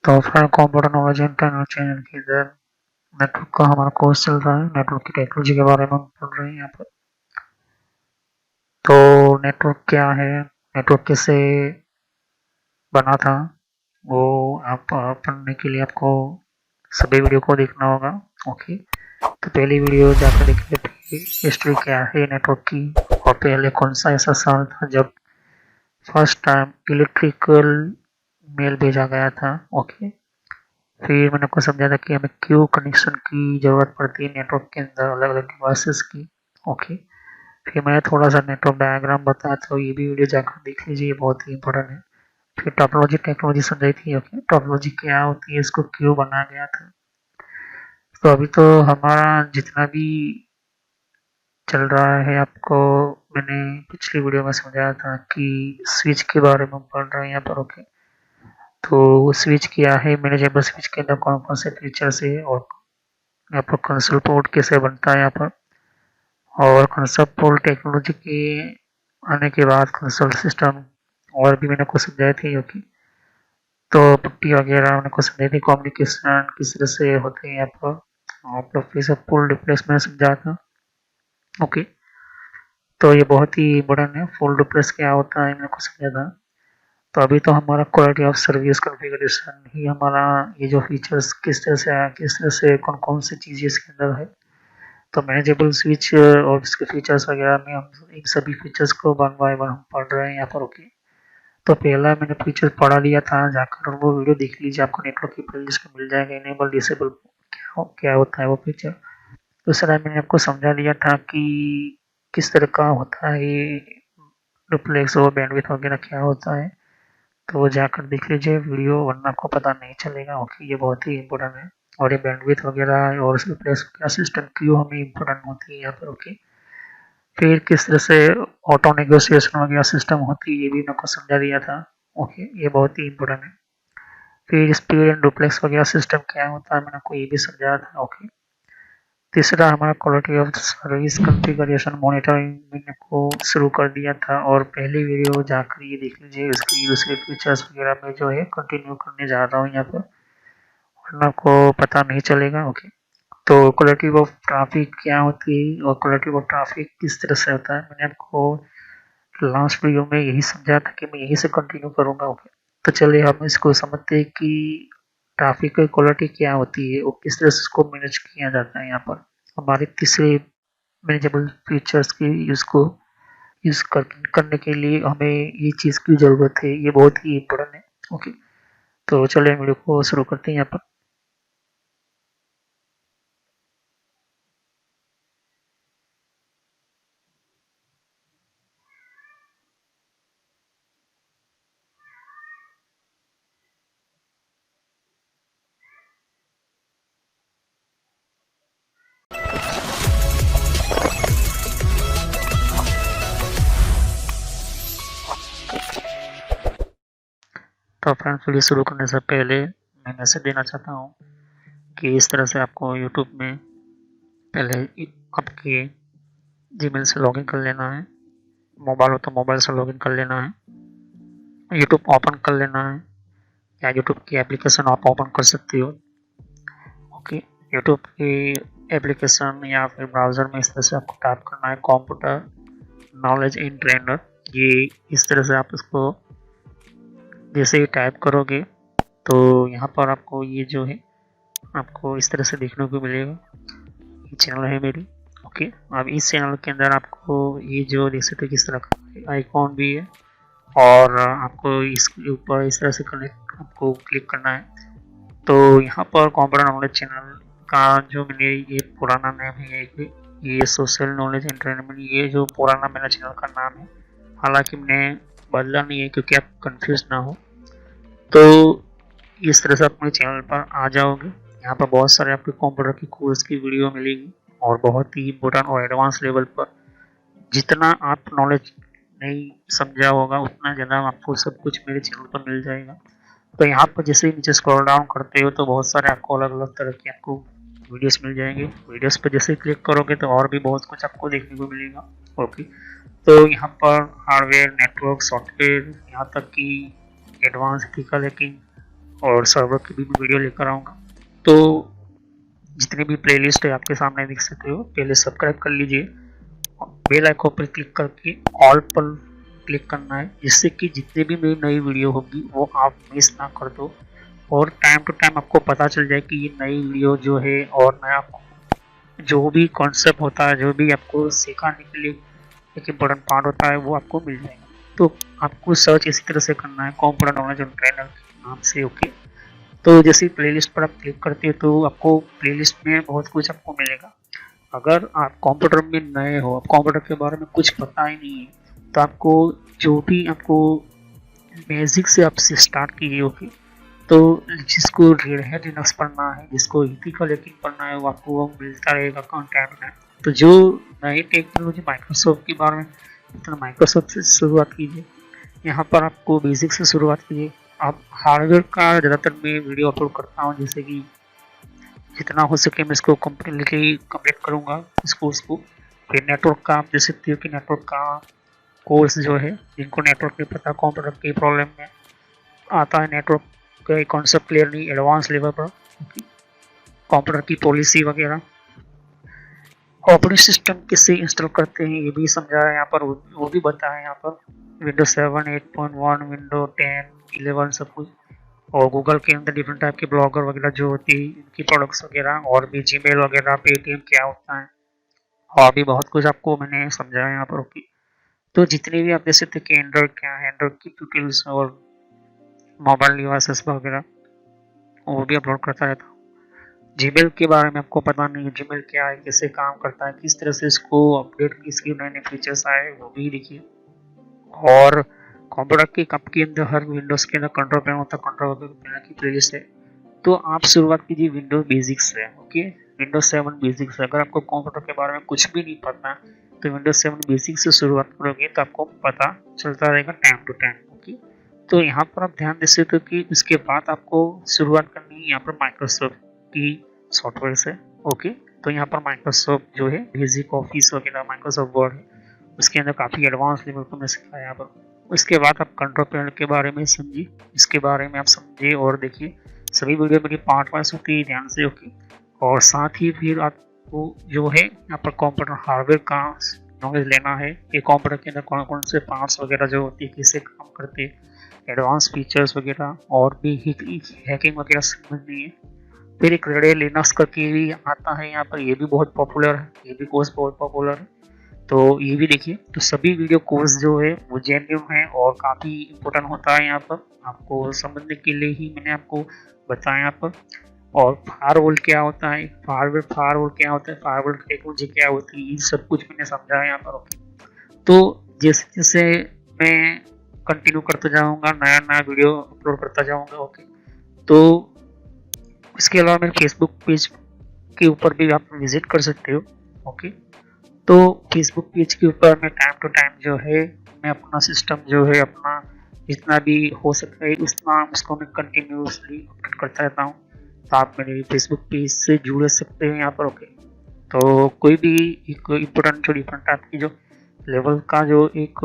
तो friend computer knowledge internal channel के अंदर नेटवर्क का हमारा कोर्स चल रहा है। नेटवर्क की टेक्नोलॉजी के बारे में हम पढ़ रहे हैं यहाँ पर। तो नेटवर्क क्या है, नेटवर्क कैसे बना था, वो आप पढ़ने के लिए आपको सभी वीडियो को देखना होगा। ओके, तो पहली वीडियो जाकर देखिए हिस्ट्री क्या है नेटवर्क की, और पहले कौन सा ऐसा साल था जब फर्स्ट टाइम इलेक्ट्रिकल मेल भेजा गया था। ओके, फिर मैंने आपको समझा था कि हमें क्यों कनेक्शन की ज़रूरत पड़ती है नेटवर्क के अंदर अलग अलग डिवाइसेस की। ओके, फिर मैंने थोड़ा सा नेटवर्क डायग्राम बताया, तो ये भी वीडियो जाकर देख लीजिए, बहुत ही इंपॉर्टेंट है। फिर टोपोलॉजी टेक्नोलॉजी समझाई थी। ओके, टोपोलॉजी क्या होती है, इसको क्यों बनाया गया था। तो अभी तो हमारा जितना भी चल रहा है, आपको मैंने पिछली वीडियो में समझाया था कि स्विच के बारे में पढ़ रहे हैं यहाँ पर। ओके, तो स्विच क्या है, मैनेजेबल स्विच के अंदर कौन कौन से फीचर्स है, और यहाँ पर कंसोल पोर्ट कैसे बनता है यहाँ पर, और कंसोल पोर्ट टेक्नोलॉजी के आने के बाद कंसोल सिस्टम और भी मैंने कुछ समझाए थे। ओके, तो पट्टी वगैरह मैंने कुछ समझाई थी, कम्युनिकेशन किस तरह से होते हैं यहाँ पर, आप लोग फिर से फुल रिप्लेसमेंट समझा था। ओके, तो ये बहुत ही इंपॉर्टेंट है, फुल रिप्लेस क्या होता है मैंने कुछ समझा था। तो अभी तो हमारा क्वालिटी ऑफ सर्विस कॉन्फ़िगरेशन ही हमारा, ये जो फीचर्स किस तरह से आया, किस तरह से कौन कौन सी चीज़ें इसके अंदर है। तो मैनेजेबल स्विच और इसके फीचर्स वगैरह में हम इन सभी फीचर्स को वन बाय वन हम पढ़ रहे हैं यहाँ पर। ओके, तो पहला मैंने फीचर पढ़ा लिया था, जाकर वो वीडियो देख लीजिए, आपको नेटवर्क की प्लेलिस्ट में मिल जाएगा। इनेबल डिसेबल क्या होता है वो फीचर। दूसरा मैंने आपको समझा दिया था कि किस तरह का होता है ये डुप्लेक्स और बैंडविड्थ वगैरह क्या होता है। तो वो जाकर देख लीजिए वीडियो, वरना आपको पता नहीं चलेगा। ओके, ये बहुत ही इंपॉर्टेंट है। और ये बैंडविड्थ वगैरह और रिप्लेस वगैरह सिस्टम क्यों हमें इंपॉर्टेंट होती है यहाँ पर। ओके, फिर किस तरह से ऑटो नेगोशिएशन वगैरह सिस्टम होती है, ये भी मेरे को समझा दिया था। ओके, ये बहुत ही इंपॉर्टेंट है। फिर स्पीड एंड डुप्लेक्स वगैरह सिस्टम क्या होता है, मैंने आपको ये भी समझाया था। ओके, तीसरा हमारा quality of service configuration monitoring मैंने को शुरू कर दिया था, और पहली वीडियो जाकर ये देख लीजिए, इसकी दूसरे फीचर्स वगैरह में जो है कंटिन्यू करने जा रहा हूँ यहाँ पर, वरना आपको पता नहीं चलेगा। ओके, तो क्वालिटी ऑफ ट्रैफिक क्या होती है और क्वालिटी ऑफ ट्रैफिक किस तरह से होता है, मैंने आपको लास्ट वीडियो में यही समझा था कि मैं यही से कंटिन्यू करूँगा। ओके, तो चलिए हम इसको समझते हैं कि ट्रैफिक की क्वालिटी क्या होती है और किस तरह से उसको मैनेज किया जाता है। यहाँ पर हमारे तीसरे मैनेजेबल फीचर्स की यूज़ करने के लिए हमें ये चीज़ की ज़रूरत है, ये बहुत ही इम्पोर्टेंट है। ओके, तो चलिए वीडियो को शुरू करते हैं यहाँ पर। तो फ्रेंड्स, वीडियो शुरू करने से पहले मैं मैसेज देना चाहता हूँ कि इस तरह से आपको यूट्यूब में पहले आपके जीमेल से लॉगिन कर लेना है। मोबाइल हो तो मोबाइल से लॉगिन कर लेना है, यूट्यूब ओपन कर लेना है, या यूट्यूब की एप्लीकेशन आप ओपन कर सकते हो। ओके, यूट्यूब की एप्लीकेशन या फिर ब्राउज़र में इस तरह से आपको टाइप करना है कंप्यूटर नॉलेज इन ट्रेनर। ये इस तरह से आप इसको जैसे ही टाइप करोगे तो यहाँ पर आपको ये जो है आपको इस तरह से देखने को मिलेगा। ये चैनल है मेरी। ओके, अब इस चैनल के अंदर आपको ये जो देख सकते किस तरह का आइकॉन भी है, और आपको इसके ऊपर इस तरह से कनेक्ट आपको क्लिक करना है। तो यहाँ पर कंप्यूटर नॉलेज चैनल का जो मैंने ये पुराना नाम है, ये सोशल नॉलेज एंटरटेनमेंट, ये जो पुराना मेरा चैनल का नाम है, हालांकि मैंने बदला नहीं है क्योंकि आप कंफ्यूज ना हो। तो इस तरह से आप मेरे चैनल पर आ जाओगे। यहाँ पर बहुत सारे आपके कंप्यूटर की कोर्स की वीडियो मिलेगी, और बहुत ही इम्पोर्टेंट और एडवांस लेवल पर जितना आप नॉलेज नहीं समझा होगा उतना ज़्यादा आपको सब कुछ मेरे चैनल पर मिल जाएगा। तो यहाँ पर जैसे ही नीचे स्क्रॉल डाउन करते हो तो बहुत सारे आपको अलग अलग तरह की आपको वीडियोस मिल जाएंगे। वीडियोस पर जैसे क्लिक करोगे तो और भी बहुत कुछ आपको देखने को मिलेगा। ओके, तो यहाँ पर हार्डवेयर, नेटवर्क, सॉफ्टवेयर, यहाँ तक कि एडवांस एथिकल हैकिंग, और सर्वर की भी मैं वीडियो लेकर आऊँगा। तो जितनी भी प्लेलिस्ट है आपके सामने देख सकते हो, पहले सब्सक्राइब कर लीजिए, बेल आइकन पर क्लिक करके ऑल पर क्लिक करना है, जिससे कि जितनी भी मेरी नई वीडियो होगी वो आप मिस ना कर दो और टाइम टू टाइम आपको पता चल जाए कि ये नई वीडियो जो है और नया जो भी कॉन्सेप्ट होता है, जो भी आपको सिखाने के लिए एक इम्पोर्टेंट पार्ट होता है वो आपको मिल जाएगा। तो आपको सर्च इसी तरह से करना है कंप्यूटर नॉलेज ऑन ट्रेनर के नाम से। ओके, तो जैसे प्लेलिस्ट पर आप क्लिक करते हो तो आपको प्लेलिस्ट में बहुत कुछ आपको मिलेगा। अगर आप कंप्यूटर में नए हो, आप कंप्यूटर के बारे में कुछ पता ही नहीं है, तो आपको जो भी आपको बेसिक से आपसे स्टार्ट कीजिए। ओके, तो जिसको रेड हैट लिनक्स पढ़ना है, जिसको इथिकल हैकिंग पढ़ना है, वो आपको वो मिलता रहेगा कंटेंट में। तो जो नई टेक्नोलॉजी माइक्रोसॉफ्ट के बारे में, तो माइक्रोसॉफ्ट से शुरुआत कीजिए। यहाँ पर आपको बेसिक से शुरुआत कीजिए। आप हार्डवेयर का ज़्यादातर मैं वीडियो अपलोड करता हूँ, जैसे कि जितना हो सके मैं इसको कम्प्लीटली कंप्लीट करूँगा इस कोर्स को। फिर नेटवर्क का आप देख सकते हो कि नेटवर्क का कोर्स जो है, जिनको नेटवर्क नहीं पता, कंप्यूटर की प्रॉब्लम में आता है, नेटवर्क का कॉन्सेप्ट क्लियर नहीं, एडवांस लेवल पर कंप्यूटर की पॉलिसी वगैरह, ऑपरेटिंग सिस्टम किससे इंस्टॉल करते हैं ये भी समझाया यहाँ पर, वो भी बताया यहाँ पर। विंडोज 7, 8.1, विंडो 10, 11 सब कुछ, और गूगल के अंदर डिफरेंट टाइप के ब्लॉगर वगैरह जो होती है, इनकी प्रोडक्ट्स वगैरह, और भी जीमेल वगैरह, पेटीएम क्या होता है, और भी बहुत कुछ आपको मैंने समझाया यहाँ पर। ओके, तो जितने भी आप देख सकते हैं कि एंड्रॉइड क्या है, एंड्रॉइड की ट्यूटोरियल्स और मोबाइल डिवाइसेस वगैरह वो भी अपलोड करता रहता हूँ। जीमेल के बारे में आपको पता नहीं है, जीमेल क्या है, कैसे काम करता है, किस तरह से इसको अपडेट, इसके नए नए फीचर्स आए वो भी देखिए। और कंप्यूटर के कप के अंदर हर विंडोज के अंदर कंट्रोल पैनल होता है, कंट्रोल पैनल की प्लेलिस्ट है। तो आप शुरुआत कीजिए विंडोज बेसिक्स से। Okay, Windows 7 basics. अगर आपको कंप्यूटर के बारे में कुछ भी नहीं पता तो विंडोज 7 बेसिक्स से शुरुआत करोगे तो आपको पता चलता रहेगा टाइम टू टाइम। ओके, तो यहाँ पर आप ध्यान दे सकते हो कि उसके बाद आपको शुरुआत करनी है यहाँ पर माइक्रोसॉफ्ट की सॉफ्टवेयर से। ओके, तो यहाँ पर माइक्रोसॉफ्ट जो है बेसिक ऑफिस वगैरह, माइक्रोसॉफ्ट वर्ड है, उसके अंदर काफ़ी एडवांस लेवल पर मैं सिखाया यहाँ पर। उसके बाद आप कंट्रोल पैनल के बारे में समझिए, इसके बारे में आप समझिए और देखिए। सभी वीडियो मेरी पार्ट वाइज होती है, ध्यान से। ओके, और साथ ही फिर आपको जो है यहाँ पर कंप्यूटर हार्डवेयर का नॉलेज लेना है कि कंप्यूटर के अंदर कौन कौन से पार्ट्स वगैरह जो होती है, कैसे काम करते हैं, एडवांस फीचर्स वगैरह, और भी हैकिंग वगैरह समझनी है। फिर एक रेड लिनक्स करके भी आता है यहाँ पर, ये भी बहुत पॉपुलर है, ये भी कोर्स बहुत पॉपुलर है, तो ये भी देखिए। तो सभी वीडियो कोर्स जो है वो जेन्युइन है और काफ़ी इम्पोर्टेंट होता है यहाँ पर, आपको समझने के लिए ही मैंने आपको बताया यहाँ पर। और फायरवॉल क्या होता है, फायरवॉल क्या होता है, फायरवॉल टेक्नोलॉजी क्या होती है, ये सब कुछ मैंने समझाया यहाँ पर। ओके, तो जैसे जैसे मैं कंटिन्यू करता जाऊँगा, नया नया वीडियो अपलोड करता जाऊँगा। ओके, तो इसके अलावा मेरे फेसबुक पेज के ऊपर भी आप विजिट कर सकते हो। ओके, तो फेसबुक पेज के ऊपर मैं टाइम टू टाइम जो है मैं अपना सिस्टम जो है अपना जितना भी हो सकता है उतना उसको मैं कंटिन्यूसली अपडेट करता रहता हूँ। तो आप मेरे फेसबुक पेज से जुड़ सकते हैं यहाँ पर। ओके, तो कोई भी एक इम्पोर्टेंट जो डिफरेंट टाइप की जो लेवल का जो एक,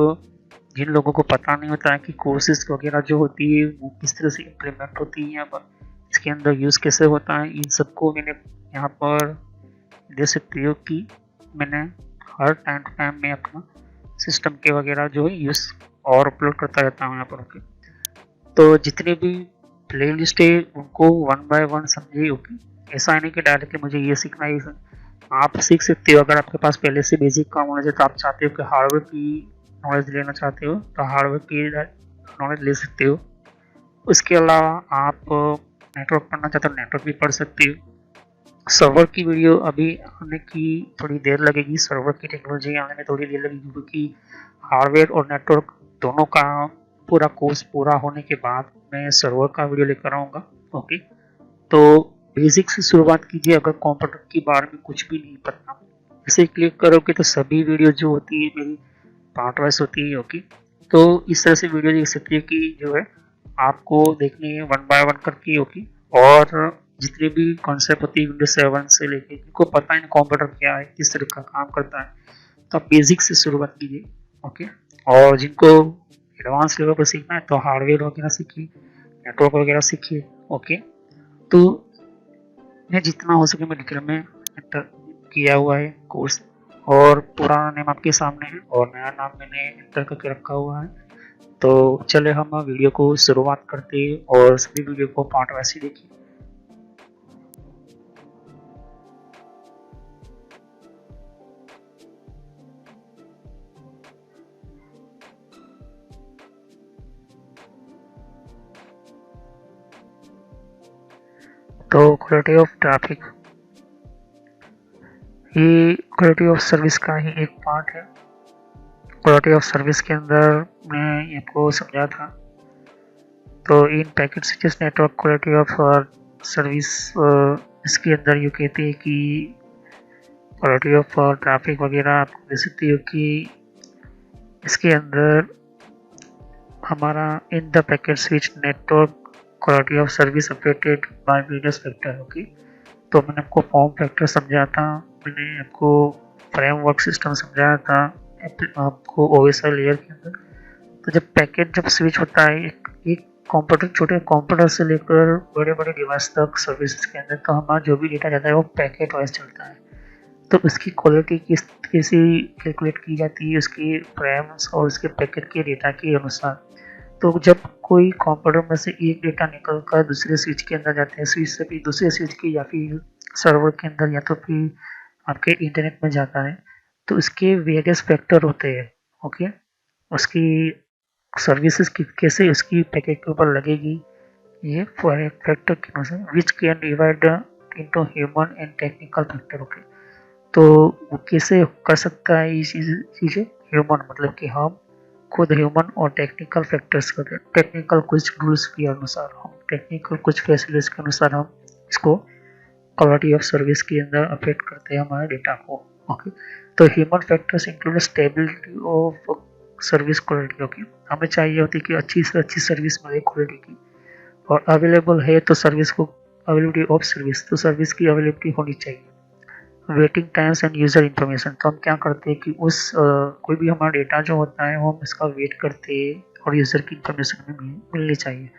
जिन लोगों को पता नहीं होता है कि कोर्सेज वगैरह जो होती है वो किस तरह से इम्प्लीमेंट होती है यहाँ पर, इसके अंदर यूज़ कैसे होता है, इन सबको मैंने यहाँ पर दे सकती हो कि मैंने हर टाइम टू टाइम में अपना सिस्टम के वगैरह जो है यूज़ और अपलोड करता रहता हूँ यहाँ पर। ओके, तो जितने भी प्ले लिस्ट है उनको वन बाय वन समझिए। ओके, ऐसा नहीं कि डायरेक्टली मुझे ये सीखना है, आप सीख सकते हो। अगर आपके पास पहले से बेसिक का नॉलेज है तो आप चाहते हो कि हार्डवेयर की नॉलेज लेना चाहते हो तो हार्डवेयर की नॉलेज ले सकते हो। उसके अलावा आप नेटवर्क पढ़ना चाहते हो, नेटवर्क भी पढ़ सकते हो। सर्वर की वीडियो अभी आने की थोड़ी देर लगेगी, सर्वर की टेक्नोलॉजी आने में थोड़ी देर लगेगी, क्योंकि हार्डवेयर और नेटवर्क दोनों का पूरा कोर्स पूरा होने के बाद मैं सर्वर का वीडियो लेकर आऊँगा। ओके, तो बेसिक से शुरुआत कीजिए। अगर कंप्यूटर के बारे में कुछ भी नहीं पता, इसे क्लिक करोगे तो सभी वीडियो जो होती है मेरी पार्ट वाइज होती है। ओके, तो इस तरह से वीडियो देख सकती है कि जो है आपको देखनी है वन बाय वन करके। ओके, और जितने भी कॉन्सेप्ट होती है विंडोज 7 से लेके, जिनको पता है कंप्यूटर क्या है, किस तरह का काम करता है, तो आप बेसिक से शुरुआत कीजिए। ओके, और जिनको एडवांस लेवल पर सीखना है तो हार्डवेयर वगैरह सीखिए, नेटवर्क वगैरह सीखिए। ओके, तो मैं जितना हो सके मैं डिटेल में एंटर किया हुआ है कोर्स, और पुराना नेम आपके सामने है और नया नाम मैंने एंटर करके रखा हुआ है। तो चले हम वीडियो को शुरुआत करते हैं और सभी वीडियो को पार्ट वाइज देखिए। तो क्वालिटी ऑफ ट्रैफिक, ये क्वालिटी ऑफ सर्विस का ही एक पार्ट है। क्वालिटी ऑफ सर्विस के अंदर मैं आपको समझा था। तो इन packet switches network quality of service, इसके अंदर ये कहते हैं कि क्वालिटी ऑफ ट्रैफिक वगैरह आपको दे सकती हो कि इसके अंदर हमारा in the packet switch network quality of service affected by various factor. Okay, तो मैंने आपको फॉर्म फैक्टर समझाया था, मैंने आपको फ्रेमवर्क सिस्टम समझाया था, आपको ओएसआई लेयर के अंदर। तो जब पैकेट जब स्विच होता है एक कंप्यूटर, छोटे कंप्यूटर से लेकर बड़े बड़े डिवाइस तक सर्विसेज के अंदर, तो हमारा जो भी डेटा जाता है वो पैकेट वाइज चलता है। तो उसकी क्वालिटी कैसे कैलकुलेट की जाती है, उसकी फ्रेम्स और उसके पैकेट के डेटा के अनुसार। तो जब कोई कंप्यूटर में से एक डेटा निकल कर दूसरे स्विच के अंदर जाते हैं, स्विच से भी दूसरे स्विच की या फिर सर्वर के अंदर या तो फिर आपके इंटरनेट में जाता है, तो उसके वेरियस फैक्टर होते हैं। ओके, उसकी सर्विसेज कैसे उसकी पैकेट के ऊपर लगेगी, ये फैक्टर के अनुसार which can divide into human and technical factor. Okay, तो वो कैसे कर सकता है ये चीज़ें, ह्यूमन मतलब कि हम खुद ह्यूमन और टेक्निकल फैक्टर्स का, टेक्निकल कुछ रूल्स के अनुसार, हम टेक्निकल कुछ फैसिलिटीज के अनुसार हम इसको क्वालिटी ऑफ सर्विस के अंदर अफेक्ट करते हैं हमारे डेटा को। ओके, तो human factors include stability of service quality. Okay, हमें चाहिए होती है कि अच्छी से अच्छी सर्विस मिले क्वालिटी की, और अवेलेबल है तो सर्विस को, अवेलेबिलिटी ऑफ सर्विस, तो सर्विस की अवेलेबिलिटी होनी चाहिए। Waiting times end user information, तो हम क्या करते हैं कि उस कोई भी हमारा डेटा जो होता है वो हम इसका वेट करते हैं और यूज़र की इन्फॉर्मेशन में मिलनी चाहिए।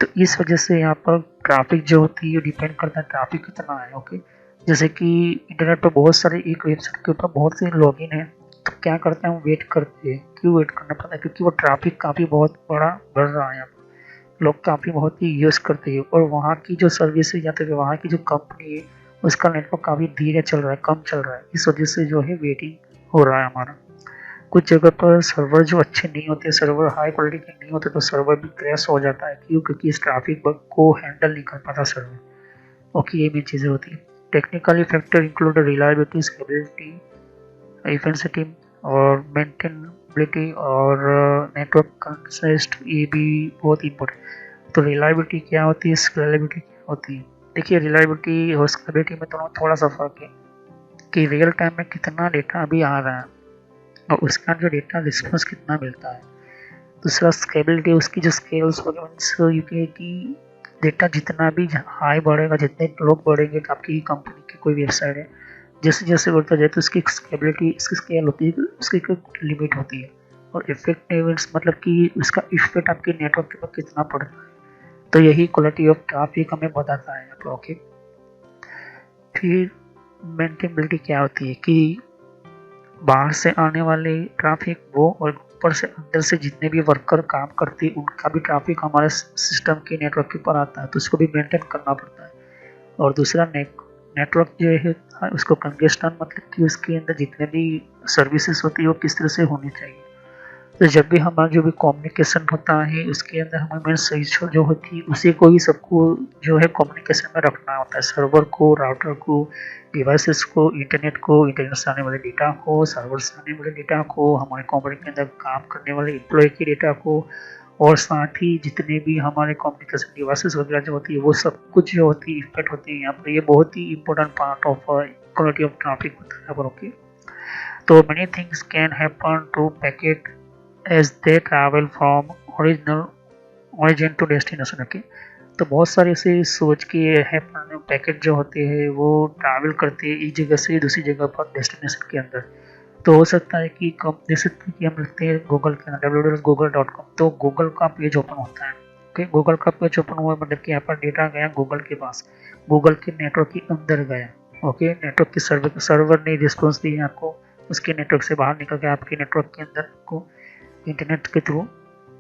तो इस वजह से यहाँ पर ट्रैफिक जो होती है डिपेंड करता है ट्रैफिक कितना है। ओके, जैसे कि इंटरनेट पर बहुत सारे एक वेबसाइट के ऊपर बहुत से लॉगिन है, तो क्या करते हैं हम वेट करते हैं। क्यों वेट करना पड़ता है, क्योंकि वो ट्रैफिक काफ़ी बहुत बड़ा बढ़ रहा है, यहाँ पर लोग काफ़ी बहुत ही यूज़ करते हैं, और वहाँ की जो सर्विस है या तो वहाँ की जो कंपनी है उसका नेटवर्क काफ़ी धीरे चल रहा है, कम चल रहा है, इस वजह से जो है वेटिंग हो रहा है हमारा। कुछ जगह पर सर्वर जो अच्छे नहीं होते, सर्वर हाई क्वालिटी के नहीं होते, तो सर्वर भी क्रैश हो जाता है। क्यों, क्योंकि इस ट्रैफिक बग को हैंडल नहीं कर पाता सर्वर। ओके, ये भी चीज़ें होती है। Technically factor include reliability, stability, efficiency और मेंटेनेबिलिटी और नेटवर्क कंसिस्ट, ये भी बहुत इंपॉर्टेंट। तो रिलायबिलिटी क्या होती है, स्केलेबिलिटी क्या होती है। देखिए, रिलायबिलिटी और स्टेबिलिटी में थोड़ा सा फर्क है कि रियल टाइम में कितना डेटा अभी आ रहा है और उसका जो डेटा रिस्पॉन्स कितना मिलता है। दूसरा स्केलेबिलिटी, उसकी जो स्केल्स वगैरह कि डेटा जितना भी हाई बढ़ेगा, जितने लोग बढ़ेंगे, आपकी कंपनी की कोई वेबसाइट है जैसे जैसे बढ़ता जाए तो उसकी स्केलेबिलिटी, इसकी स्केल होती है, उसकी एक लिमिट होती है। और इफेक्टिवनेस मतलब कि उसका इफेक्ट आपके नेटवर्क के ऊपर कितना पड़ता है, तो यही क्वालिटी ऑफ ट्रैफिक हमें बताता है। ओके, फिर मेंटेनेबिलिटी क्या होती है कि बाहर से आने वाले ट्रैफिक वो, और ऊपर से अंदर से जितने भी वर्कर काम करते हैं उनका भी ट्रैफिक हमारे सिस्टम के नेटवर्क के ऊपर आता है, तो उसको भी मेंटेन करना पड़ता है। और दूसरा नेटवर्क जो है उसको कंजेस्शन मतलब कि उसके अंदर जितने भी सर्विसेज होती है वो किस तरह से होनी चाहिए। तो जब भी हमारा जो भी कम्युनिकेशन होता है उसके अंदर हमें मेन स्विच जो होती है उसी को ही सबको जो है कम्युनिकेशन में रखना होता है, सर्वर को, राउटर को, डिवाइसेस को, इंटरनेट से आने वाले डेटा को, सर्वर से आने वाले डेटा को, हमारे कंपनी के अंदर काम करने वाले एम्प्लॉय के डेटा को, और साथ ही जितने भी हमारे कम्युनिकेशन डिवाइसेस वगैरह जो होती है वो सब कुछ जो होती है इफेक्ट होती है यहाँ पर। ये बहुत ही important part of quality of traffic होता है। ओके, तो many things can happen to packet as they travel from origin to destination। Okay, तो बहुत सारे ऐसे सोच के है पैकेट जो होते हैं वो ट्रैवल करते हैं एक जगह से दूसरी जगह पर डेस्टिनेशन के अंदर। तो हो सकता है कि जैसे कि हम लिखते हैं गूगल के अंदर www.google.com, तो गूगल का पेज ओपन होता है, ओके, गूगल का पेज ओपन हुआ मतलब कि यहाँ पर डेटा गया गूगल के पास, गूगल के नेटवर्क के अंदर गया। ओके, नेटवर्क के सर्वर ने रिस्पॉन्स दिया आपको, उसके नेटवर्क से बाहर निकल के आपके नेटवर्क के अंदर को इंटरनेट के थ्रू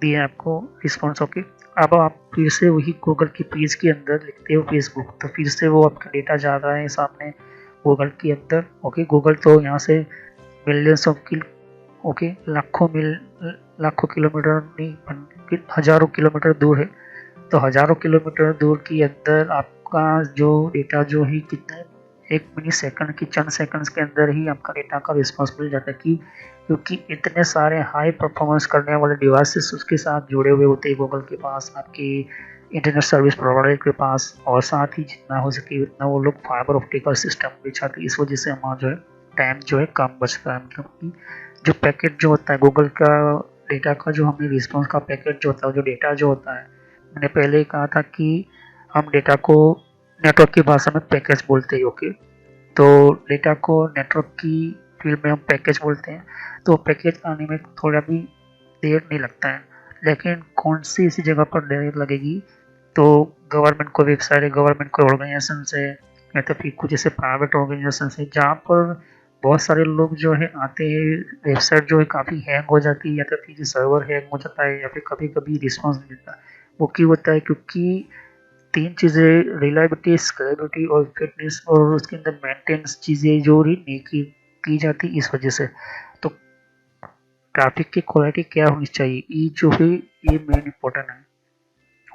दिया आपको रिस्पॉन्स। ओके, अब आप फिर से वही गूगल की पेज के अंदर लिखते हो फेसबुक, तो फिर से वो आपका डेटा जा रहा है सामने गूगल के अंदर। ओके, गूगल तो यहाँ से मिलियंस ऑफ ओके लाखों किलोमीटर नहीं, हजारों किलोमीटर दूर है, तो हजारों किलोमीटर दूर के अंदर आपका जो डेटा जो ही कितने 1 मिली सेकंड की चंद सेकंड्स के अंदर ही आपका डेटा का रिस्पॉन्स मिल जाता है। क्योंकि इतने सारे हाई परफॉर्मेंस करने वाले डिवाइसेस उसके साथ जुड़े हुए होते हैं गूगल के पास, आपकी इंटरनेट सर्विस प्रोवाइडर के पास, और साथ ही जितना हो सके उतना वो लोग फाइबर ऑप्टिक का सिस्टम बिछाते हैं। इस वजह से हमारा जो है टाइम जो है कम बचता है। मतलब कि जो पैकेट जो होता है गूगल का डेटा का, जो हमें रिस्पॉन्स का पैकेट जो होता है, जो डेटा जो होता है, मैंने पहले ही कहा था कि हम डेटा को नेटवर्क की भाषा में पैकेज बोलते हैं। ओके, तो डेटा को नेटवर्क की फील्ड में हम पैकेज बोलते हैं, तो पैकेज आने में थोड़ा भी देर नहीं लगता है। लेकिन कौन सी इसी जगह पर देर लगेगी, तो गवर्नमेंट को वेबसाइट है, गवर्नमेंट को ऑर्गेनाइजेशन से या तो फिर कुछ ऐसे प्राइवेट ऑर्गेनाइजेशन से जहाँ पर बहुत सारे लोग जो है आते हैं, वेबसाइट जो है काफ़ी हैंग हो जाती है, या तो फिर सर्वर हैंग हो जाता है, या फिर कभी कभी रिस्पॉन्स नहीं मिलता। वो क्यों होता है? क्योंकि 3 चीज़ें, रिलायबिलिटी, स्केलेबिलिटी और फिटनेस, और उसके अंदर मेंटेनेंस चीज़ें जो नहीं की जाती इस वजह से। तो ट्रैफिक की क्वालिटी क्या होनी चाहिए, ये जो है ये मेन इम्पोर्टेंट है।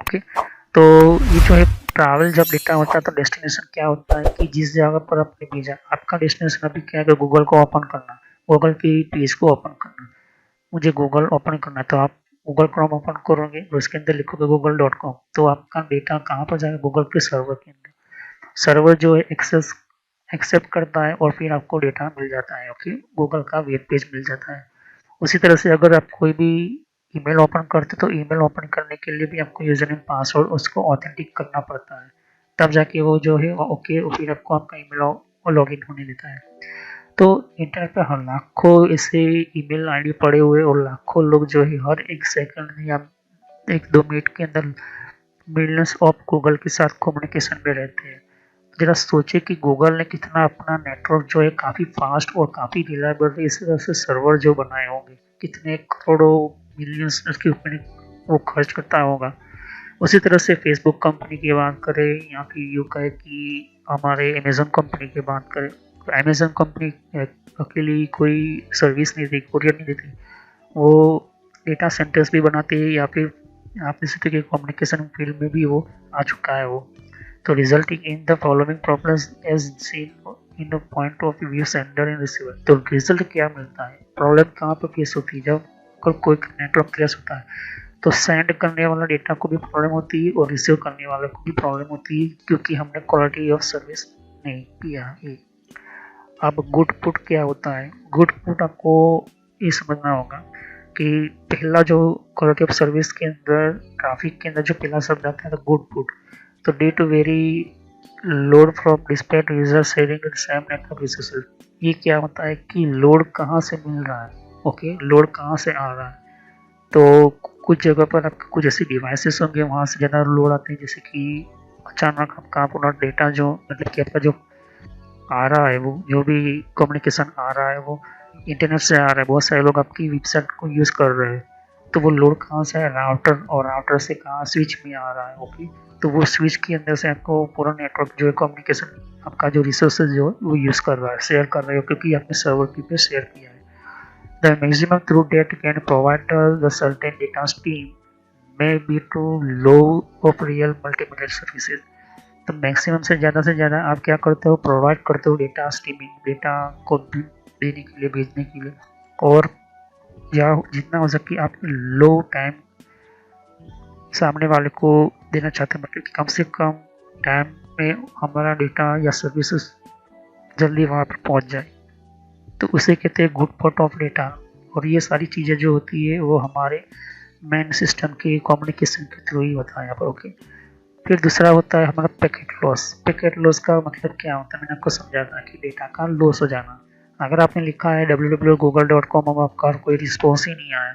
ओके, तो ये जो है ट्रैवल जब डेटा होता है तो डेस्टिनेशन क्या होता है कि जिस जगह पर आपने भेजा, आपका डेस्टिनेशन अभी क्या है, गूगल को ओपन करना, गूगल की पेज को ओपन करना, मुझे गूगल ओपन करना है, तो आप गूगल क्रोम ओपन करोगे और उसके अंदर लिखोगे google.com, तो आपका डेटा कहाँ पर जाएगा, गूगल के सर्वर के अंदर। सर्वर जो है एक्सेप्ट करता है और फिर आपको डेटा मिल जाता है। ओके, गूगल का वेब पेज मिल जाता है। उसी तरह से अगर आप कोई भी ईमेल ओपन करते तो ईमेल ओपन करने के लिए भी आपको यूजर नेम पासवर्ड उसको ऑथेंटिक करना पड़ता है, तब जाके वो जो है ओके, फिर आपको आपका ईमेल लॉगिन होने देता है। तो इंटरनेट पे हर लाखों ऐसे ईमेल आईडी पड़े हुए, और लाखों लोग जो है हर एक सेकंड या 1-2 मिनट के अंदर मिलियंस ऑफ गूगल के साथ कम्युनिकेशन में रहते हैं। जरा सोचे कि गूगल ने कितना अपना नेटवर्क जो है काफ़ी फास्ट और काफ़ी रिलायबल इस तरह से सर्वर जो बनाए होंगे, कितने करोड़ों मिलियंस उसके ऊपर वो खर्च करता होगा। उसी तरह से फेसबुक कंपनी की बात करें, या फिर यूँ कहे कि हमारे अमेजन कंपनी की बात करें, तो अमेजन कंपनी अकेली कोई सर्विस नहीं देती, कुरियर नहीं देती, वो डेटा सेंटर्स भी बनाती है, या फिर आप इसी तरह के कम्युनिकेशन फील्ड में भी वो आ चुका है वो। तो resulting in the following problems as seen in the point of view sender and receiver. तो रिजल्ट क्या मिलता है, प्रॉब्लम कहाँ पर फेस होती है, जब कोई नेटवर्क क्रैश होता है तो सेंड करने वाला डेटा को भी प्रॉब्लम होती है और रिसीव करने वाले को भी प्रॉब्लम होती है, क्योंकि हमने क्वालिटी ऑफ सर्विस नहीं किया है। अब गुड पुट क्या होता है, गुड पुट आपको ये समझना होगा कि पहला जो क्वालिटी ऑफ सर्विस के अंदर, ट्रैफिक के अंदर जो पहला शब्द आता है तो गुड पुट, तो due to very load from dispatch user sharing the same network resources. ये क्या होता है कि लोड कहाँ से मिल रहा है, ओके, लोड कहाँ से आ रहा है। तो कुछ जगह पर आपके कुछ ऐसे डिवाइसेस होंगे वहाँ से ज़्यादा लोड आते हैं, जैसे कि अचानक आपका अपना डेटा जो मतलब कि आपका जो आ रहा है, वो जो भी कम्युनिकेशन आ रहा है वो इंटरनेट से आ रहा है, बहुत सारे लोग आपकी वेबसाइट को यूज़ कर रहे हैं, तो वो लोड कहाँ से है, राउटर, और राउटर से कहाँ स्विच में आ रहा है। ओके, तो वो स्विच के अंदर से आपको पूरा नेटवर्क जो है कम्युनिकेशन आपका जो रिसोर्सेज जो है वो यूज़ कर रहा है, शेयर कर रहे हो, क्योंकि आपने सर्वर की पे शेयर किया है। The maximum through that can provide the certain data stream may be too low of real multimedia services। तो मैक्सिमम से ज़्यादा आप क्या करते हो, प्रोवाइड करते हो डेटा स्ट्रीमिंग, डेटा को देने के लिए, भेजने के लिए, और या जितना हो सके आप लो टाइम सामने वाले को देना चाहते हैं, मतलब कि कम से कम टाइम में हमारा डेटा या सर्विसेज जल्दी वहाँ पर पहुँच जाए, तो उसे कहते हैं गुड पार्ट ऑफ डेटा। और ये सारी चीज़ें जो होती है वो हमारे मेन सिस्टम के कम्युनिकेशन के थ्रू ही होता है यहाँ पर। ओके, फिर दूसरा होता है हमारा पैकेट लॉस। पैकेट लॉस का मतलब क्या होता है, मैंने आपको समझा था कि डेटा का लॉस हो जाना। अगर आपने लिखा है www.google.com और आपका कोई रिस्पॉन्स ही नहीं आया,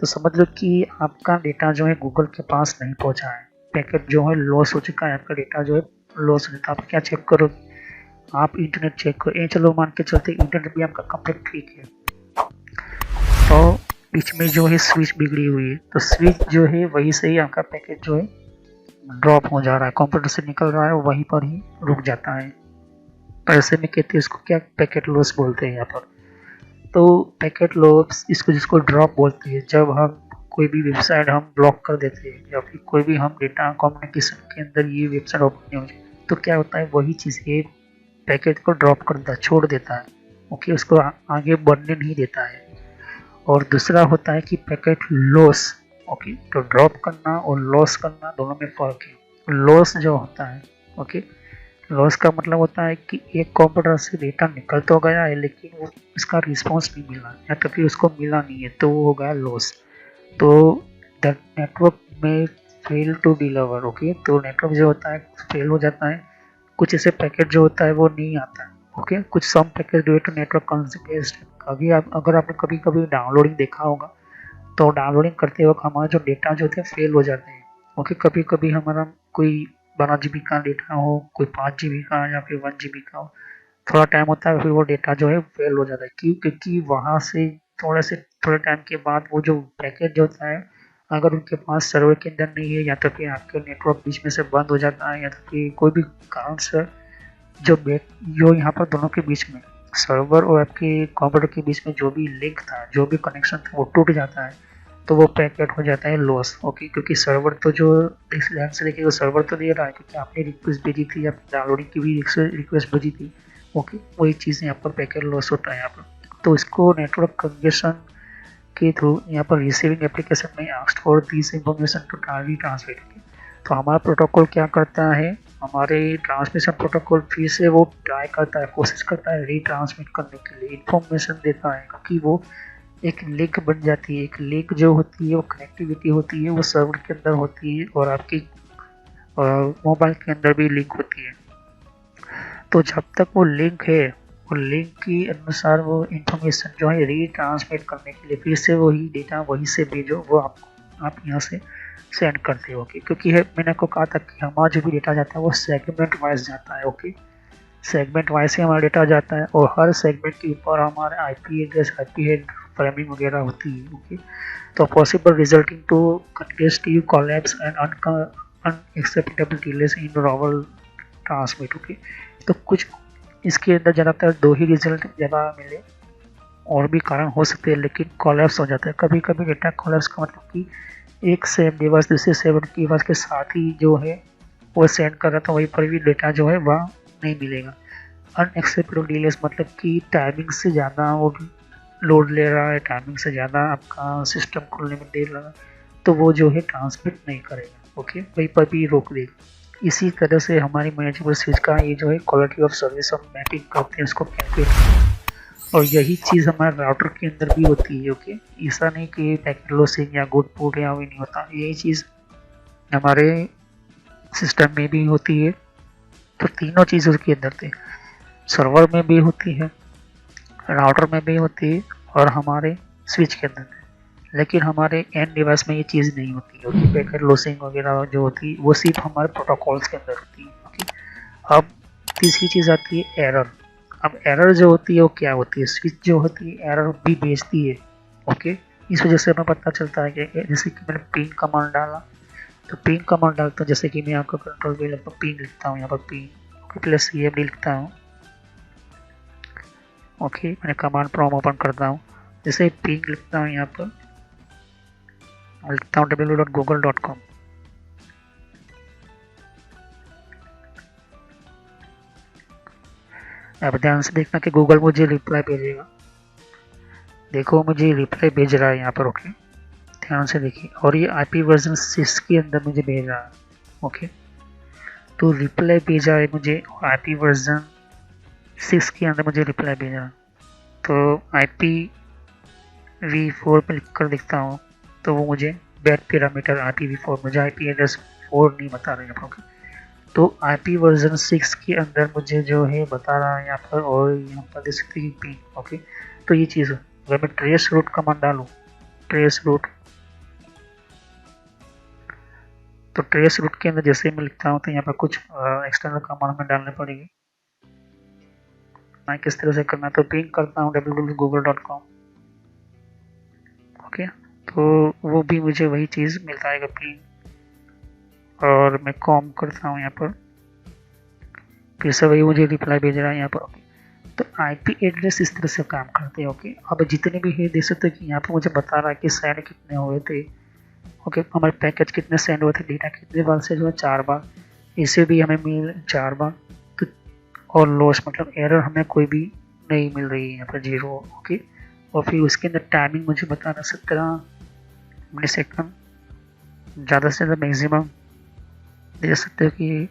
तो समझ लो कि आपका डेटा जो है गूगल के पास नहीं पहुंचा है, पैकेट जो है लॉस हो चुका है, आपका डेटा जो है लॉस हो जाता है। आप क्या चेक करोगे? आप इंटरनेट चेक करो। चलो मान के चलते इंटरनेट भी आपका कंप्लीट ठीक है, तो बीच में जो है स्विच बिगड़ी हुई है, तो स्विच जो है वहीं से ही आपका पैकेट जो है ड्रॉप हो जा रहा है, कंप्यूटर से निकल रहा है, वहीं पर ही रुक जाता है। तो ऐसे में कहते हैं इसको क्या, पैकेट लॉस बोलते हैं यहाँ पर। तो पैकेट लॉस इसको जिसको ड्रॉप बोलते हैं, जब हम कोई भी वेबसाइट हम ब्लॉक कर देते हैं या फिर कोई भी हम डेटा कम्युनिकेशन के अंदर ये वेबसाइट ओपन नहीं हो जाए, तो क्या होता है वही चीज़ ये पैकेट को ड्रॉप कर देता है, छोड़ देता है। ओके, उसको आगे बढ़ने नहीं देता है। और दूसरा होता है कि पैकेट लॉस। ओके, तो ड्रॉप करना और लॉस करना दोनों में फर्क है। लॉस जो होता है, ओके, लॉस का मतलब होता है कि एक कंप्यूटर से डेटा निकल तो गया है लेकिन वो इसका रिस्पांस नहीं मिला या तो फिर उसको मिला नहीं है, तो वो हो गया लॉस। तो द नेटवर्क में फेल टू डिलीवर। ओके, तो नेटवर्क जो होता है फेल हो जाता है, कुछ ऐसे पैकेट जो होता है वो नहीं आता है। ओके, कुछ some packet due to network congestion. अगर आपने कभी कभी डाउनलोडिंग देखा होगा, तो डाउनलोडिंग करते वक्त हमारा जो डेटा जो होते हैं फेल हो जाते हैं। ओके, कभी कभी हमारा कोई 12 GB का डेटा हो, कोई 5 GB का या फिर 1 GB का हो, थोड़ा टाइम होता है फिर वो डेटा जो है फेल हो जाता है। क्यों? क्योंकि वहाँ से थोड़े टाइम के बाद वो जो पैकेज जो होता है, अगर उनके पास सर्वर के अंदर नहीं है या तो फिर आपके नेटवर्क बीच में से बंद हो जाता है या तो फिर कोई भी कारण से जो यहाँ पर दोनों के बीच में सर्वर और आपके कंप्यूटर के बीच में जो भी लिंक था, जो भी कनेक्शन था, वो टूट जाता है, तो वो पैकेट हो जाता है लॉस। ओके, क्योंकि सर्वर तो जो इस ध्यान से देखिए, सर्वर तो दे रहा है क्योंकि आपने रिक्वेस्ट भेजी थी या डाउनलोडिंग की भी रिक्वेस्ट भेजी थी। ओके, वही चीज़ यहाँ पर पैकेट लॉस होता है यहाँ पर। तो इसको नेटवर्क कंजेशन के थ्रू यहाँ पर रिसीविंग एप्लीकेशन में asked for this information to translate. तो हमारा प्रोटोकॉल क्या करता है, हमारे ट्रांसमिशन प्रोटोकॉल फिर से वो ट्राई करता है, कोशिश करता है रीट्रांसमिट करने के लिए, इंफॉर्मेशन देता है, क्योंकि वो एक लिंक बन जाती है। एक लिंक जो होती है वो कनेक्टिविटी होती है, वो सर्वर के अंदर होती है और आपकी मोबाइल के अंदर भी लिंक होती है। तो जब तक वो लिंक है, वो लिंक के अनुसार वो इंफॉर्मेशन जो है रीट्रांसमिट करने के लिए फिर से वही डेटा वहीं से भेजो, वो आप यहाँ से सेंड करते हो। ओके, क्योंकि मैंने आपको कहा था कि हमारा जो भी डेटा जाता है वो सेगमेंट वाइज जाता है। ओके, सेगमेंट वाइज से हमारा डेटा जाता है और हर सेगमेंट के ऊपर हमारे IP address, IP head framing वगैरह होती है। ओके, तो possible resulting to congestive collapse and unacceptable delays in arrival transmit. Okay, तो कुछ इसके अंदर ज़्यादातर दो ही रिजल्ट ज़्यादा मिले, और भी कारण हो सकते हैं, लेकिन कोलैप्स हो जाता है। कभी कभी डेटा कोलैप्स का मतलब कि एक सेम डिवाइस दूसरे सेम डिवाइस के साथ ही जो है वो सेंड कर रहा था, वहीं पर भी डेटा जो है वह नहीं मिलेगा। अनएक्सेप्टेबल डिलेस मतलब कि टाइमिंग से ज़्यादा वो लोड ले रहा है, टाइमिंग से ज़्यादा आपका सिस्टम खुलने में देर लगा, तो वो जो है ट्रांसमिट नहीं करेगा। ओके, वहीं पर भी रोक देगा। इसी तरह से हमारी मैनेजेबल स्विच का ये जो है क्वालिटी ऑफ सर्विस हम मैपिंग करते हैं, उसको कैलकुलेट करते हैं, और यही चीज़ हमारे राउटर के अंदर भी होती है। ओके, ऐसा नहीं कि पैकेट लॉसिंग या गुड पोर्ट या भी नहीं होता, यही चीज़ हमारे सिस्टम में भी होती है। तो तीनों चीज़ उसके अंदर थे, सर्वर में भी होती है, राउटर में भी होती है और हमारे स्विच के अंदर है। लेकिन हमारे एंड डिवाइस में ये चीज़ नहीं होती है। पैकेट लॉसिंग वगैरह जो होती है वो सिर्फ हमारे प्रोटोकॉल्स के अंदर होती है। ओके, अब तीसरी चीज़ आती है एरर। अब एरर जो होती है वो क्या होती है, स्विच जो होती है एरर भी भेजती है। ओके, इस वजह से हमें पता चलता है कि जैसे कि मैंने पिंग कमांड डाला, तो पिंग कमांड डालता हूँ, जैसे कि मैं आपको कंट्रोल पे लगभग पिंग लिखता हूँ, यहाँ पर पिंग प्लस CMD लिखता हूँ। ओके, मैंने कमांड प्रॉम्प्ट ओपन करता हूँ, जैसे पिंग लिखता हूँ, यहाँ पर लिखता हूँ www.google.com। अब ध्यान से देखना कि गूगल मुझे रिप्लाई भेजेगा। देखो मुझे रिप्लाई भेज रहा है यहाँ पर। ओके, ध्यान से देखिए, और ये IP वर्जन 6 के अंदर मुझे भेज रहा है। ओके, तो रिप्लाई भेजा है मुझे, IP वर्जन 6 के अंदर मुझे रिप्लाई भेजा। तो IPv4 पे लिख कर देखता हूँ, तो वो मुझे बैड पैरामीटर IPv4, मुझे IP एड्रेस 4 नहीं बता रहे हैं। ओके, तो IP वर्जन 6 के अंदर मुझे जो है बता रहा है यहाँ पर, और यहाँ पर देख सकते हैं पिंग। ओके, तो ये चीज़ अगर मैं ट्रेस रूट कमांड डालूँ, ट्रेस रूट। तो ट्रेस रूट के अंदर जैसे मैं लिखता हूँ तो यहाँ पर कुछ एक्सटर्नल कमांड में डालने पड़ेगी। मैं किस तरह से करना है तो पिंग करता हूँ www.google.com। ओके, तो वो भी मुझे वही चीज़ मिलता है पिंग, और मैं कॉम करता हूँ यहाँ पर, फिर से वही मुझे रिप्लाई भेज रहा है यहाँ पर। तो आईपी एड्रेस इस तरह से काम करते हैं। ओके, अब जितने भी है देख सकते हो कि यहाँ पर मुझे बता रहा है कि सेंड कितने हुए थे। ओके, हमारे पैकेज कितने सेंड हुए थे, डेटा कितने बार से जो है 4 बार, इसे भी हमें मिल 4 बार। तो और लॉस मतलब एरर हमें कोई भी नहीं मिल रही है यहाँ पर 0। ओके, और फिर उसके अंदर टाइमिंग मुझे बता रहा 17 मिली सेकेंड, ज़्यादा से ज़्यादा मैक्सिमम देख सकते हो कि,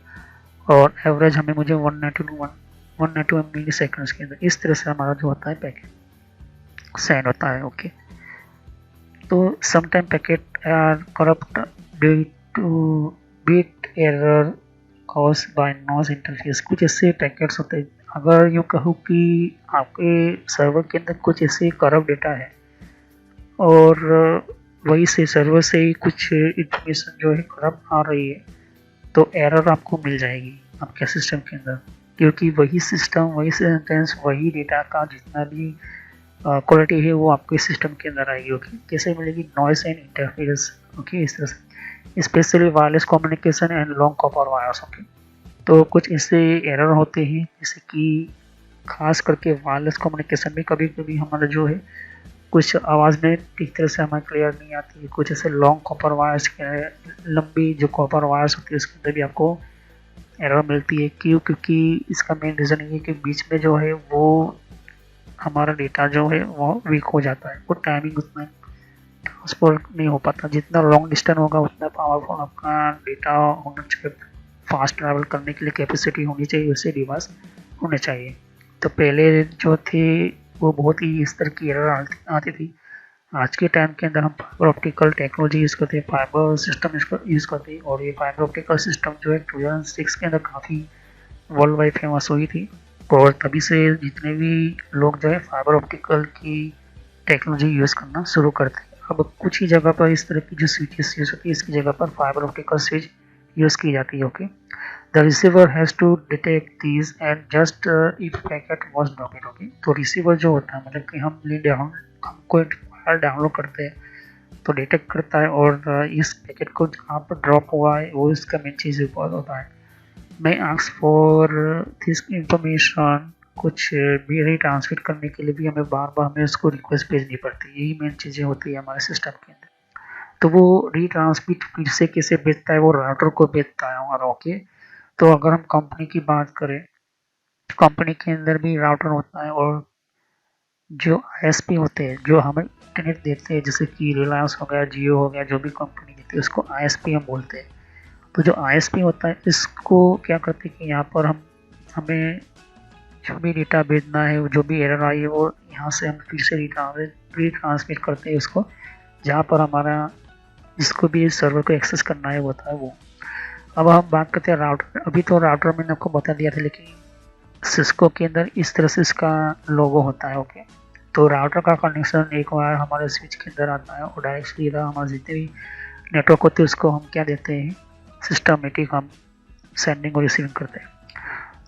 और एवरेज हमें मुझे 192 मिली सेकेंड्स के अंदर। इस तरह से हमारा जो होता है पैकेट सेंड होता है। ओके, तो sometime packet are corrupt due to bit error cause by noise interface. कुछ ऐसे पैकेट्स होते हैं, अगर यूँ कहूँ कि आपके सर्वर के अंदर कुछ ऐसे करप्ट डेटा है और वही से सर्वर से ही कुछ इंफॉर्मेशन जो है करप्ट आ रही है, तो एरर आपको मिल जाएगी आपके सिस्टम के अंदर, क्योंकि वही सिस्टम, वही सेंटेंस, वही डेटा का जितना भी क्वालिटी है वो आपके सिस्टम के अंदर आएगी। ओके, कैसे मिलेगी, नॉइस एंड इंटरफेरेंस। ओके, इस तरह से, specially wireless communication and long copper wires. Okay, तो कुछ ऐसे एरर होते हैं जैसे कि खास करके वायरलेस कम्युनिकेशन में कभी कभी हमारा जो है कुछ आवाज़ में ठीक तरह से हमें क्लियर नहीं आती है। कुछ ऐसे लॉन्ग कॉपर वायर्स के, लंबी जो कॉपर वायर्स होती है उसके अंदर भी आपको एरर मिलती है। क्यों, क्योंकि इसका मेन रीज़न ये है कि बीच में जो है वो हमारा डेटा जो है वो वीक हो जाता है, वो टाइमिंग उतना ट्रांसफर नहीं हो पाता। जितना लॉन्ग डिस्टेंस होगा उतना पावरफुल आपका डेटा होना चाहिए, फास्ट ट्रैवल करने के लिए कैपेसिटी होनी चाहिए, उससे डिवाइस होने चाहिए। तो पहले जो थे वो बहुत ही इस तरह की एरर आती थी। आज के टाइम के अंदर हम फाइबर ऑप्टिकल टेक्नोलॉजी यूज़ करते हैं, फाइबर सिस्टम यूज़ करते हैं, और ये फाइबर ऑप्टिकल सिस्टम जो है 2006 के अंदर काफ़ी वर्ल्ड वाइड फेमस हुई थी, और तभी से जितने भी लोग जो है फाइबर ऑप्टिकल की टेक्नोलॉजी यूज़ करना शुरू करते हैं। अब कुछ ही जगह पर इस तरह की जो स्विचेस यूज़ होती है, इसकी जगह पर फाइबर ऑप्टिकल स्विच यूज़ की जाती है। Okay, the receiver has to detect these and just if packet was dropped. Okay, तो रिसीवर जो होता है मतलब कि हम कोई फाइल डाउनलोड करते हैं तो डिटेक्ट करता है, और इस पैकेट को जहाँ पर ड्रॉप हुआ है वो इसका मेन चीज़ रिकॉर्ड होता है। मैं आस्क फॉर दिस इंफॉर्मेशन, कुछ भी रीट्रांसमिट करने के लिए भी हमें बार बार हमें उसको रिक्वेस्ट भेजनी पड़ती है। यही मेन चीज़ें होती है हमारे सिस्टम के अंदर। तो वो रीट्रांसमिट फिर से कैसे भेजता है, वो राउटर को भेजता है हमारा। ओके, तो अगर हम कंपनी की बात करें, कंपनी के अंदर भी राउटर होता है, और जो आईएसपी होते हैं जो हमें इंटरनेट देते हैं, जैसे कि रिलायंस हो गया, जियो हो गया, जो भी कंपनी देती है उसको आईएसपी हम बोलते हैं। तो जो आईएसपी होता है इसको क्या करते हैं कि यहाँ पर हमें जो भी डेटा भेजना है, जो भी एरर आई है, वो यहाँ से हम फिर से रीट्रांसमिट करते हैं उसको, जहाँ पर हमारा जिसको भी सर्वर को एक्सेस करना है होता है वो। अब हम बात करते हैं राउटर। अभी तो राउटर मैंने आपको बता दिया था, लेकिन सिस्को के अंदर इस तरह से इसका लोगो होता है। ओके, तो राउटर का कनेक्शन एक बार हमारे स्विच के अंदर आता है, और डायरेक्ट सीधा हमारे जितने भी नेटवर्क होते हैं उसको हम क्या देते हैं, सिस्टमेटिक हम सेंडिंग और रिसीविंग करते हैं।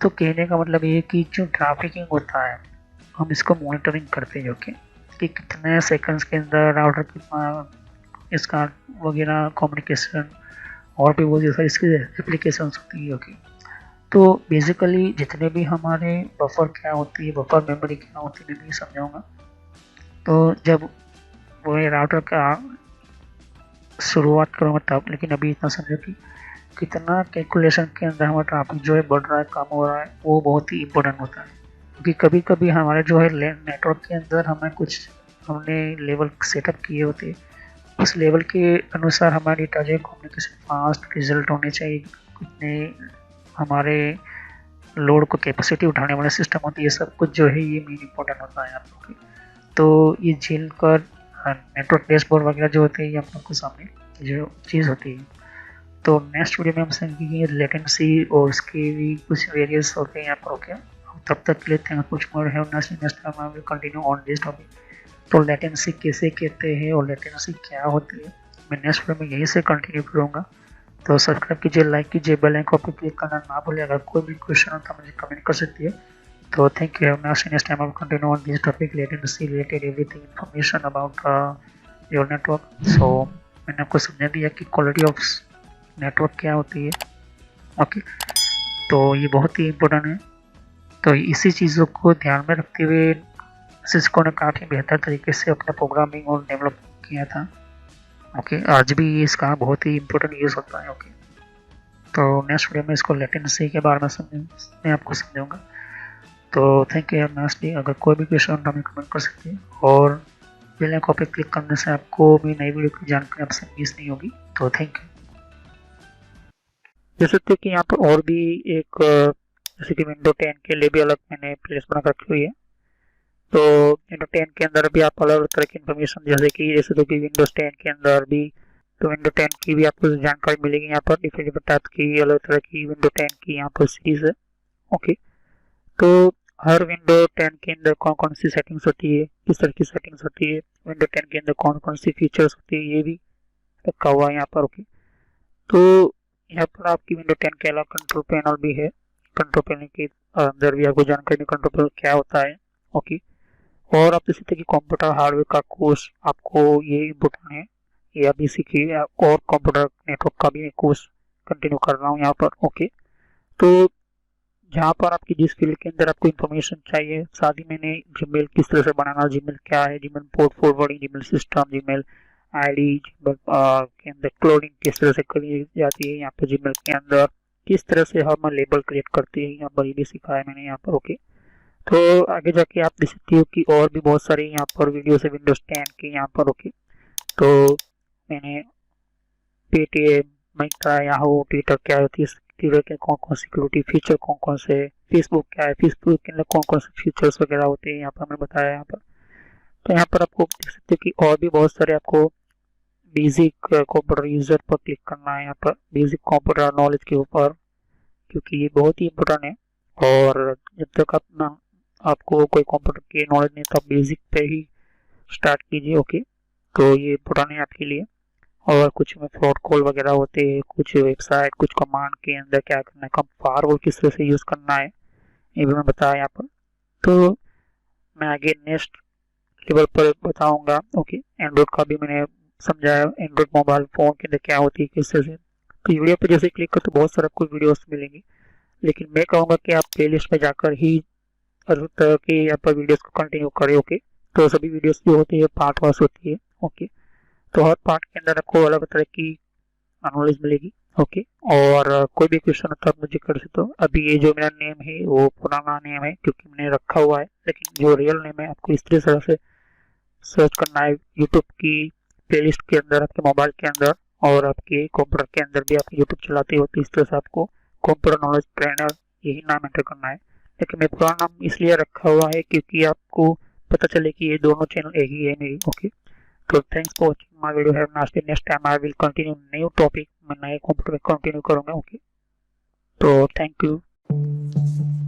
तो कहने का मतलब ये है कि जो ट्रैफिकिंग होता है हम इसको मॉनिटरिंग करते हैं। ओके, कि कितने सेकंड्स के अंदर राउटर कितना इसका वगैरह कम्युनिकेशन, और भी बहुत सारी इसकी एप्लीकेशंस होती है। ओके, तो बेसिकली जितने भी हमारे बफर क्या होती है, बफर मेमोरी क्या होती है, मैं भी समझाऊंगा। तो जब वो राउटर का शुरुआत करूँगा तब, लेकिन अभी इतना समझो कि कितना कैलकुलेशन के अंदर हमारा ट्रैफिक जो है बढ़ रहा है, कम हो रहा है, वो बहुत ही इम्पोर्टेंट होता है। क्योंकि कभी कभी हमारे जो है नेटवर्क के अंदर हमें कुछ हमने लेवल सेटअप किए होते हैं, उस लेवल के अनुसार हमारी डेटा जो है कम्युनिकेशन फास्ट रिजल्ट होने चाहिए, कितने हमारे लोड को कैपेसिटी उठाने वाला सिस्टम होती है, सब कुछ जो है ये मेन इम्पोर्टेंट होता है आप लोग के। तो ये झेल कर नेटवर्क डैशबोर्ड वगैरह जो होते हैं ये आप लोग के सामने जो चीज़ होती है। तो नेक्स्ट वीडियो में हम समझेंगे लेटेंसी और उसके भी कुछ वेरियस होते हैं यहाँ पर। ओके, तब तक के लिए थैंक यू, कुछ मोर है next time I will continue on this topic. तो लेटेंसी किसे कहते हैं और लेटेंसी क्या होती है, मैं नेक्स्ट वीडियो में यहीं से कंटिन्यू करूँगा। तो सब्सक्राइब कीजिए, लाइक कीजिए, बेल आइकन पर क्लिक करना ना भूलिए। अगर कोई भी क्वेश्चन हो तो मुझे कमेंट कर सकती है। तो thank you, next time I will continue on this topic latency related everything information about your network. So मैंने आपको समझा दिया कि क्वालिटी ऑफ नेटवर्क क्या होती है। ओके, तो ये बहुत ही इम्पोर्टेंट है। तो इसी चीज़ों को ध्यान में रखते हुए सिस्को ने काफ़ी बेहतर तरीके से अपना प्रोग्रामिंग और डेवलप किया था। ओके, आज भी इसका बहुत ही इम्पोर्टेंट यूज़ होता है। ओके, तो नेक्स्ट वीडियो में इसको लेटेंसी के बारे में मैं आपको समझाऊंगा। तो थैंक यू नास्टी, अगर कोई भी क्वेश्चन हो तो हमें कमेंट कर सकते हैं, और बेल आइकन पे क्लिक करने से आपको भी नई वीडियो की जानकारी आपसे मिस नहीं होगी। तो थैंक यू। देख सकते हैं कि यहाँ पर और भी एक जैसे कि विंडो 10 के लिए भी अलग मैंने प्लेलिस्ट बना रखी हुई है। तो विंडो 10 के अंदर भी आप अलग अलग तरह की इन्फॉर्मेशन जैसे तो कि विंडोज 10 के अंदर भी तो विंडो 10 की भी आपको जानकारी मिलेगी। यहाँ पर डिफरेंट टाइप की अलग तरह की विंडो 10 की यहाँ पर सीरीज है। ओके, तो हर विंडो 10 के अंदर कौन कौन सी सेटिंग्स होती है, किस तरह की सेटिंग्स होती है, विंडो 10 के अंदर कौन कौन सी फीचर्स होती है, ये भी रखा हुआ है यहाँ पर। ओके, तो यहाँ पर आपकी विंडो 10 के अलावा कंट्रोल पैनल भी है। कंट्रोल पैनल के अंदर भी आपको जानकारी कंट्रोल पैनल क्या होता है। ओके, और आप इसी तरह की कंप्यूटर हार्डवेयर का कोर्स आपको ये इम्पोर्टेंट है, ये अभी सीखिए। और कंप्यूटर नेटवर्क का भी कोर्स कंटिन्यू कर रहा हूँ यहाँ पर। ओके, तो जहाँ पर आपकी जिस फील्ड के अंदर आपको इन्फॉर्मेशन चाहिए, साथ ही मैंने जीमेल किस तरह से बनाना, जीमेल क्या है, Gmail port forwarding, Gmail system, Gmail ID, Gmail के अंदर क्लोनिंग किस तरह से करी जाती है, यहाँ पर जीमेल के अंदर किस तरह से हम लेबल क्रिएट करते हैं, यहाँ पर ये भी सिखाया मैंने यहाँ पर। ओके, तो आगे जाके आप देख सकते हो कि और भी बहुत सारे यहाँ पर वीडियो है विंडोज 10 के यहाँ पर। ओके, तो मैंने पेटीएम, मिंत्रा, याहू, ट्विटर क्या होती है, ट्विटर के कौन कौन सिक्योरिटी फीचर कौन कौन से, फेसबुक क्या है, फेसबुक के अंदर कौन कौन से फीचर्स वगैरह होते हैं, यहाँ पर हमने बताया यहाँ पर। तो यहाँ पर आपको देख सकते हो कि और भी बहुत सारे आपको बेसिक कंप्यूटर यूजर पर क्लिक करना है, यहाँ पर बेसिक कंप्यूटर नॉलेज के ऊपर, क्योंकि ये बहुत ही इम्पोर्टेंट है। और जब तक आपको कोई कंप्यूटर की नॉलेज नहीं तो आप बेसिक पे ही स्टार्ट कीजिए। ओके, तो ये इम्पोर्टेंट है आपके लिए। और कुछ में फ्रॉड कॉल वगैरह होते हैं, कुछ वेबसाइट, कुछ कमांड के अंदर क्या करना है, कम फायरवॉल किस तरह से यूज़ करना है, ये भी मैं बताया यहाँ पर। तो मैं आगे नेक्स्ट लेवल पर बताऊंगा। ओके, एंड्रॉइड का भी मैंने समझाया, एंड्रॉइड मोबाइल फ़ोन के अंदर क्या होती है किस तरह से। तो वीडियो पर जैसे क्लिक कर तो बहुत सारे आपको वीडियोस मिलेंगी, लेकिन मैं कहूँगा कि आप प्ले लिस्ट में जाकर ही हर तरह की यहाँ पर वीडियोस को कंटिन्यू करें। ओके, तो सभी वीडियोस जो होती है पार्ट वाइज होती है। ओके, तो हर पार्ट के अंदर आपको अलग तरह की नॉलेज मिलेगी। ओके, और कोई भी क्वेश्चन होता है आप मुझे कर सकते हो। अभी ये जो मेरा नेम है वो पुराना नेम है क्योंकि मैंने रखा हुआ है, लेकिन जो रियल नेम है आपको इस तरह से सर्च करना है यूट्यूब की प्लेलिस्ट के अंदर, आपके मोबाइल के अंदर, और आपके कंप्यूटर के अंदर भी आप यूट्यूब चलाते हो तो इस तरह से आपको कंप्यूटर नॉलेज ट्रेनर यही नाम एंटर करना है। लेकिन मैं पुराना नाम इसलिए रखा हुआ है क्योंकि आपको पता चले कि ये दोनों चैनल एक ही है मेरी। Okay, so thanks for watching my video. Have a nice day. Next time I will continue new topic. मैं नए कंप्यूटर में कंटिन्यू करूँगा। ओके, तो थैंक यू।